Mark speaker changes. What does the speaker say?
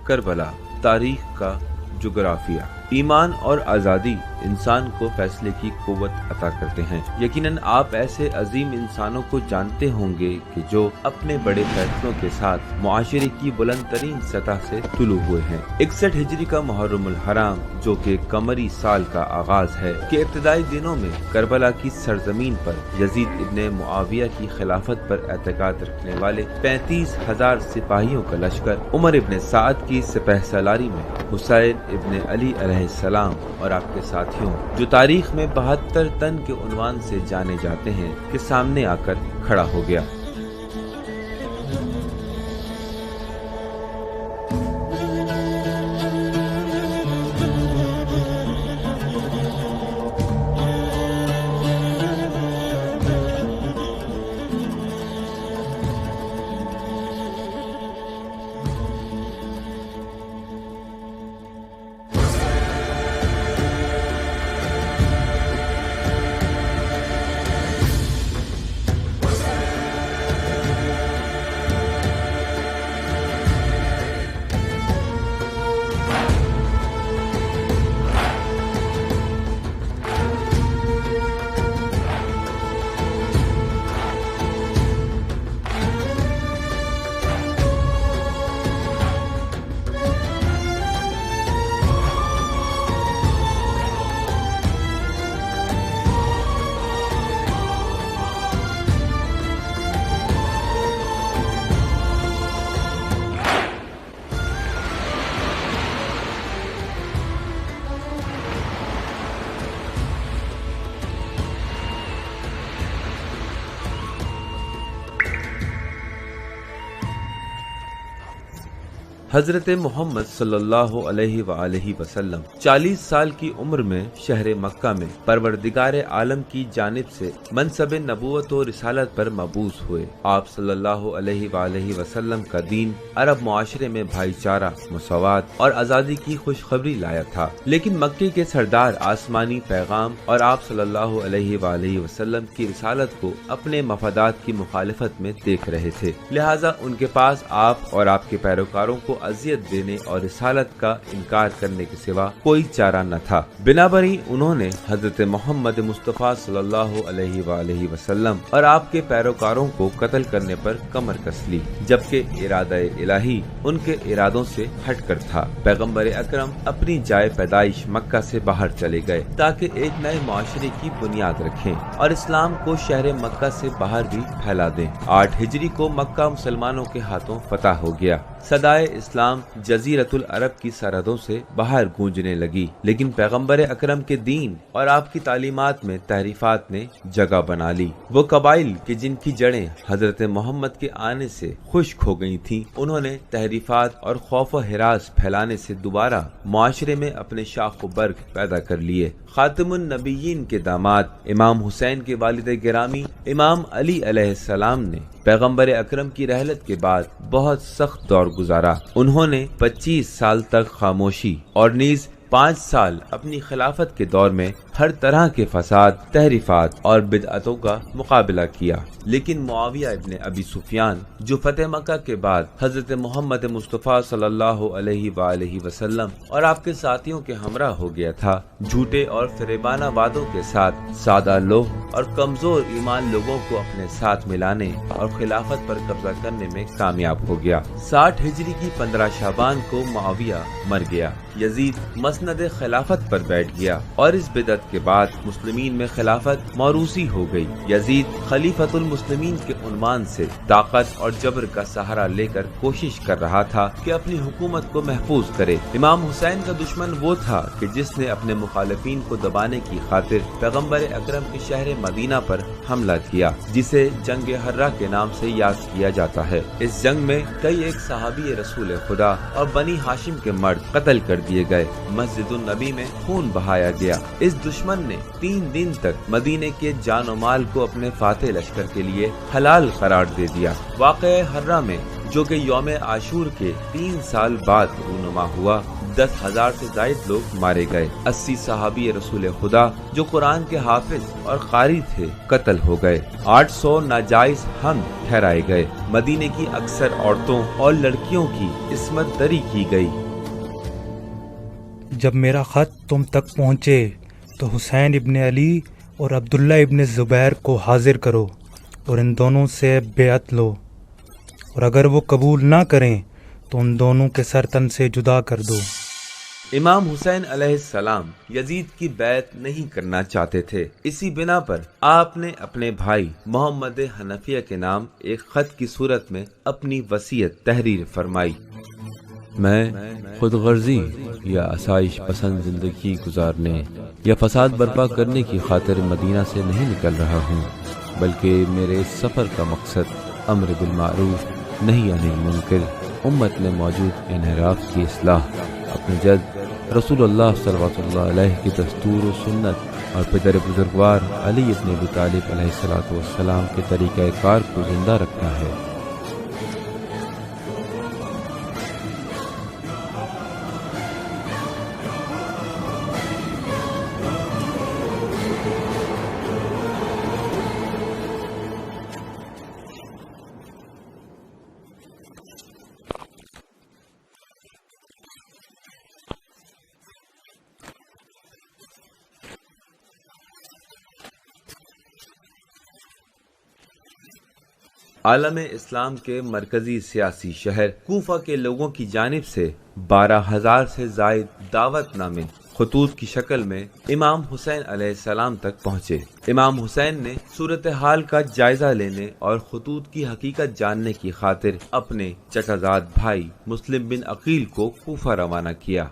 Speaker 1: کربلا، تاریخ کا جغرافیہ۔ ایمان اور آزادی انسان کو فیصلے کی قوت عطا کرتے ہیں۔ یقیناً آپ ایسے عظیم انسانوں کو جانتے ہوں گے کہ جو اپنے بڑے فیصلوں کے ساتھ معاشرے کی بلند ترین سطح سے طلوع ہوئے ہیں۔ 61 ہجری کا محرم الحرام، جو کہ قمری سال کا آغاز ہے، کے ابتدائی دنوں میں کربلا کی سرزمین پر یزید ابن معاویہ کی خلافت پر اعتقاد رکھنے والے 35,000 سپاہیوں کا لشکر عمر ابن سعد کی سپہ سالاری میں حسین ابن علی علیہ السلام اور آپ کے ساتھیوں، جو تاریخ میں 72 تن کے عنوان سے جانے جاتے ہیں، کے سامنے آ کر کھڑا ہو گیا۔ حضرت محمد صلی اللہ علیہ وآلہ وسلم 40 سال کی عمر میں شہر مکہ میں پروردگار عالم کی جانب سے منصب نبوت و رسالت پر مبعوث ہوئے۔ آپ صلی اللہ علیہ وآلہ وسلم کا دین عرب معاشرے میں بھائی چارہ، مساوات اور آزادی کی خوشخبری لایا تھا، لیکن مکے کے سردار آسمانی پیغام اور آپ صلی اللہ علیہ وآلہ وسلم کی رسالت کو اپنے مفادات کی مخالفت میں دیکھ رہے تھے، لہٰذا ان کے پاس آپ اور آپ کے پیروکاروں کو اذیت دینے اور رسالت کا انکار کرنے کے سوا کوئی چارہ نہ تھا۔ بنابراً انہوں نے حضرت محمد مصطفیٰ صلی اللہ علیہ وآلہ وسلم اور آپ کے پیروکاروں کو قتل کرنے پر کمر کس لی، جبکہ ارادہ الہی ان کے ارادوں سے ہٹ کر تھا۔ پیغمبر اکرم اپنی جائے پیدائش مکہ سے باہر چلے گئے تاکہ ایک نئے معاشرے کی بنیاد رکھیں اور اسلام کو شہر مکہ سے باہر بھی پھیلا دیں۔ 8 ہجری کو مکہ مسلمانوں کے ہاتھوں فتح ہو گیا۔ صدائے اسلام جزیرۃ العرب کی سرحدوں سے باہر گونجنے لگی، لیکن پیغمبر اکرم کے دین اور آپ کی تعلیمات میں تحریفات نے جگہ بنا لی۔ وہ قبائل کہ جن کی جڑیں حضرت محمد کے آنے سے خشک ہو گئی تھیں، انہوں نے تحریفات اور خوف و ہراس پھیلانے سے دوبارہ معاشرے میں اپنے شاخ و برگ پیدا کر لیے۔ خاتم النبیین کے داماد امام حسین کے والد گرامی امام علی علیہ السلام نے پیغمبر اکرم کی رحلت کے بعد بہت سخت دور گزارا۔ انہوں نے 25 سال تک خاموشی اور نیز 5 سال اپنی خلافت کے دور میں ہر طرح کے فساد، تحریفات اور بدعتوں کا مقابلہ کیا، لیکن معاویہ ابن ابی سفیان، جو فتح مکہ کے بعد حضرت محمد مصطفیٰ صلی اللہ علیہ وآلہ وسلم اور آپ کے ساتھیوں کے ہمراہ ہو گیا تھا، جھوٹے اور فریبانہ وعدوں کے ساتھ سادہ لوح اور کمزور ایمان لوگوں کو اپنے ساتھ ملانے اور خلافت پر قبضہ کرنے میں کامیاب ہو گیا۔ 60 ہجری کی 15 شعبان کو معاویہ مر گیا۔ یزید مسند خلافت پر بیٹھ گیا اور اس بدعت کے بعد مسلمین میں خلافت موروثی ہو گئی۔ یزید خلیفۃ المسلمین کے عنوان سے طاقت اور جبر کا سہارا لے کر کوشش کر رہا تھا کہ اپنی حکومت کو محفوظ کرے۔ امام حسین کا دشمن وہ تھا کہ جس نے اپنے مخالفین کو دبانے کی خاطر پیغمبر اکرم کے شہر مدینہ پر حملہ کیا، جسے جنگ حرہ کے نام سے یاد کیا جاتا ہے۔ اس جنگ میں کئی ایک صحابی رسول خدا اور بنی ہاشم کے مرد قتل کر دیے گئے، مسجد النبی میں خون بہایا گیا۔ اس دشمن نے 3 دن تک مدینے کے جان و مال کو اپنے فاتح لشکر کے لیے حلال قرار دے دیا۔ واقعہ حرہ میں، جو کہ یوم عاشور کے 3 سال بعد رونما ہوا، 10,000 سے زائد لوگ مارے گئے۔ 80 صحابی رسول خدا جو قرآن کے حافظ اور قاری تھے قتل ہو گئے۔ 800 ناجائز حمل ٹھہرائے گئے۔ مدینے کی اکثر عورتوں اور لڑکیوں کی عصمت دری کی گئی۔
Speaker 2: جب میرا خط تم تک پہنچے تو حسین ابن علی اور عبداللہ ابن زبیر کو حاضر کرو اور ان دونوں سے بیعت لو، اور اگر وہ قبول نہ کریں تو ان دونوں کے سر تن سے جدا کر دو۔
Speaker 1: امام حسین علیہ السلام یزید کی بیعت نہیں کرنا چاہتے تھے۔ اسی بنا پر آپ نے اپنے بھائی محمد حنفیہ کے نام ایک خط کی صورت میں اپنی وصیت تحریر فرمائی۔ میں خود غرضی یا آسائش پسند زندگی گزارنے یا فساد برپا کرنے کی خاطر مدینہ سے نہیں نکل رہا ہوں، بلکہ میرے اس سفر کا مقصد امر بالمعروف نہی عن المنکر، امت میں موجود انحراف کی اصلاح، اپنے جد رسول اللہ صلی اللہ علیہ کی دستور و سنت اور پدر بزرگوار علی ابن ابی طالب علیہ السلام کے طریقہ کار کو زندہ رکھنا ہے۔ عالم اسلام کے مرکزی سیاسی شہر کوفہ کے لوگوں کی جانب سے 12,000 سے زائد دعوت نامے خطوط کی شکل میں امام حسین علیہ السلام تک پہنچے۔ امام حسین نے صورتحال کا جائزہ لینے اور خطوط کی حقیقت جاننے کی خاطر اپنے چچا زاد بھائی مسلم بن عقیل کو کوفہ روانہ کیا۔